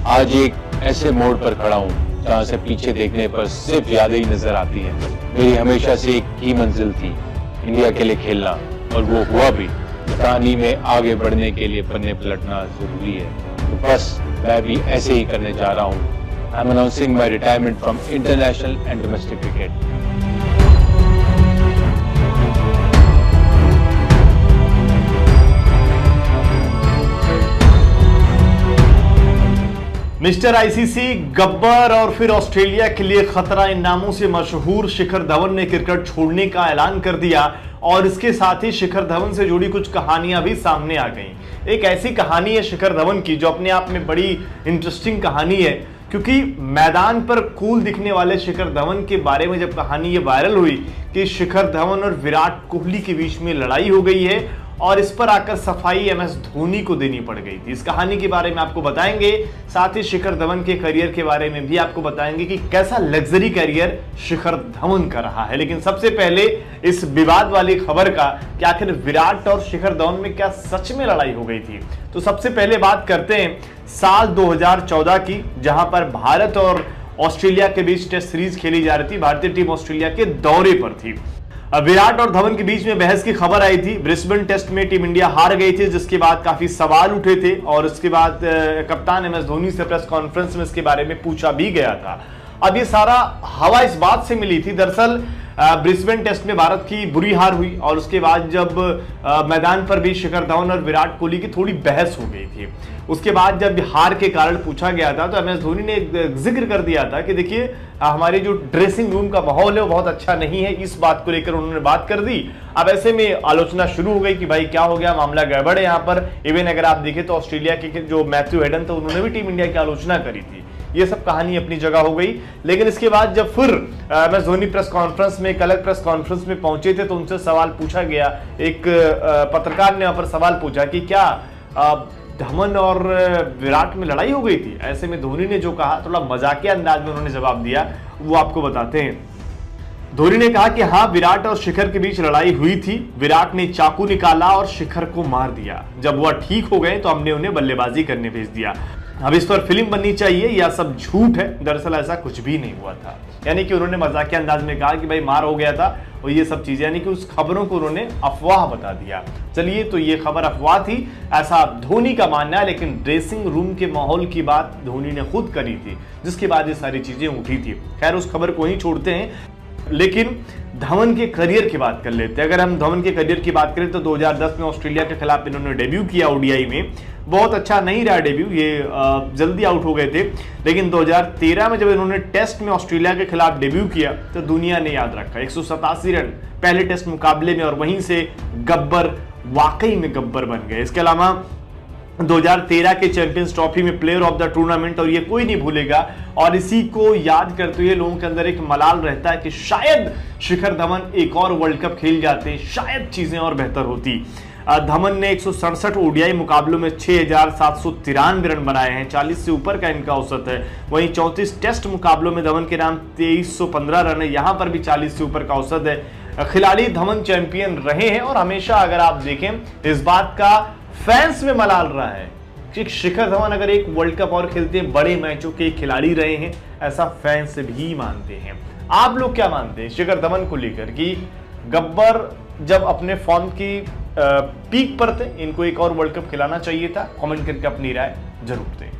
आज एक ऐसे मोड़ पर खड़ा हूँ जहाँ से पीछे देखने पर सिर्फ यादें ही नजर आती हैं। मेरी हमेशा से एक ही मंजिल थी, इंडिया के लिए खेलना, और वो हुआ भी। कहानी में आगे बढ़ने के लिए पन्ने पलटना जरूरी है, तो बस मैं भी ऐसे ही करने जा रहा हूँ। I am announcing my retirement from international and domestic cricket. Mister ICC, Gabbar और फिर ऑस्ट्रेलिया के लिए खतरा, इन नामों से मशहूर शिखर धवन ने क्रिकेट छोड़ने का ऐलान कर दिया। और इसके साथ ही शिखर धवन से जुड़ी कुछ कहानियां भी सामने आ गईं। एक ऐसी कहानी है शिखर धवन की जो अपने आप में बड़ी इंटरेस्टिंग कहानी है, क्योंकि मैदान पर कूल दिखने वाले शिखर धवन के बारे में जब कहानी ये वायरल हुई कि शिखर धवन और विराट कोहली के बीच में लड़ाई हो गई है, और इस पर आकर सफाई एमएस धोनी को देनी पड़ गई थी। इस कहानी के बारे में आपको बताएंगे, साथ ही शिखर धवन के करियर के बारे में भी आपको बताएंगे कि कैसा लग्जरी करियर शिखर धवन का रहा है। लेकिन सबसे पहले इस विवाद वाली खबर का कि आखिर विराट और शिखर धवन में क्या सच में लड़ाई हो गई थी। तो सबसे पहले बात करते हैं साल 2014 की, जहां पर भारत और ऑस्ट्रेलिया के बीच टेस्ट सीरीज खेली जा रही थी। भारतीय टीम ऑस्ट्रेलिया के दौरे पर थी। विराट और धवन के बीच में बहस की खबर आई थी। ब्रिस्बेन टेस्ट में टीम इंडिया हार गई थी, जिसके बाद काफी सवाल उठे थे, और उसके बाद कप्तान एमएस धोनी से प्रेस कॉन्फ्रेंस में इसके बारे में पूछा भी गया था। अब ये सारा हवा इस बात से मिली थी, दरअसल ब्रिस्बेन टेस्ट में भारत की बुरी हार हुई, और उसके बाद जब मैदान पर भी शिखर धवन और विराट कोहली की थोड़ी बहस हो गई थी। उसके बाद जब हार के कारण पूछा गया था तो एमएस धोनी ने जिक्र कर दिया था कि देखिए, हमारे जो ड्रेसिंग रूम का माहौल है वो बहुत अच्छा नहीं है। इस बात को लेकर उन्होंने बात कर दी। अब ऐसे में आलोचना शुरू हो गई कि भाई क्या हो गया, मामला गड़बड़ है यहाँ पर। इवन अगर आप देखें तो ऑस्ट्रेलिया के जो मैथ्यू हेडन थे, उन्होंने भी टीम इंडिया की आलोचना करी थी। ये सब कहानी अपनी जगह हो गई। लेकिन इसके बाद जब फिर एमएस धोनी प्रेस कॉन्फ्रेंस में, एक अलग प्रेस कॉन्फ्रेंस में पहुंचे थे, तो उनसे सवाल पूछा गया। एक पत्रकार ने वहां पर सवाल पूछा कि क्या धवन और विराट में लड़ाई हो गई थी। ऐसे में धोनी ने जो कहा, थोड़ा मजाकिया अंदाज में उन्होंने जवाब दिया, वो आपको बताते हैं। धोनी ने कहा कि हाँ, विराट और शिखर के बीच लड़ाई हुई थी। विराट ने चाकू निकाला और शिखर को मार दिया। जब वह ठीक हो गए तो हमने उन्हें बल्लेबाजी करने भेज दिया। अब इस पर फिल्म बननी चाहिए या सब झूठ है। दरअसल ऐसा कुछ भी नहीं हुआ था। यानी कि उन्होंने मजाकिया अंदाज में कहा कि भाई मार हो गया था, और ये सब चीजें, यानी कि उस खबरों को उन्होंने अफवाह बता दिया। चलिए, तो ये खबर अफवाह थी, ऐसा धोनी का मानना है। लेकिन ड्रेसिंग रूम के माहौल की बात धोनी ने खुद करी थी, जिसके बाद ये सारी चीजें उठी थी। खैर, उस खबर को ही छोड़ते हैं, लेकिन धवन के करियर की बात कर लेते हैं। अगर हम धवन के करियर की बात करें तो 2010 में ऑस्ट्रेलिया के खिलाफ इन्होंने डेब्यू किया ओडीआई में। बहुत अच्छा नहीं रहा डेब्यू, ये जल्दी आउट हो गए थे। लेकिन 2013 में जब इन्होंने टेस्ट में ऑस्ट्रेलिया के खिलाफ डेब्यू किया तो दुनिया ने याद रखा, 187 रन पहले टेस्ट मुकाबले में, और वहीं से गब्बर वाकई में गब्बर बन गए। इसके अलावा 2013 के चैंपियंस ट्रॉफी में प्लेयर ऑफ द टूर्नामेंट, और ये कोई नहीं भूलेगा। और इसी को याद करते हुए लोगों के अंदर एक मलाल रहता है कि शायद शिखर धवन एक और वर्ल्ड कप खेल जाते, शायद चीजें और बेहतर होती। धवन ने 167 ओडीआई मुकाबलों में 6,793 रन बनाए हैं, 40 से ऊपर का इनका औसत है। वहीं 34 टेस्ट मुकाबलों में धवन के नाम 2315 रन है, यहां पर भी 40 से ऊपर का औसत है। खिलाड़ी धवन चैंपियन रहे हैं, और हमेशा अगर आप देखें इस बात का फैंस में मलाल रहा है कि शिखर धवन अगर एक वर्ल्ड कप और खेलते हैं, बड़े मैचों के खिलाड़ी रहे हैं, ऐसा फैंस भी मानते हैं। आप लोग क्या मानते हैं शिखर धवन को लेकर कि गब्बर जब अपने फॉर्म की पीक पर थे, इनको एक और वर्ल्ड कप खिलाना चाहिए था? कमेंट करके अपनी राय जरूर दें।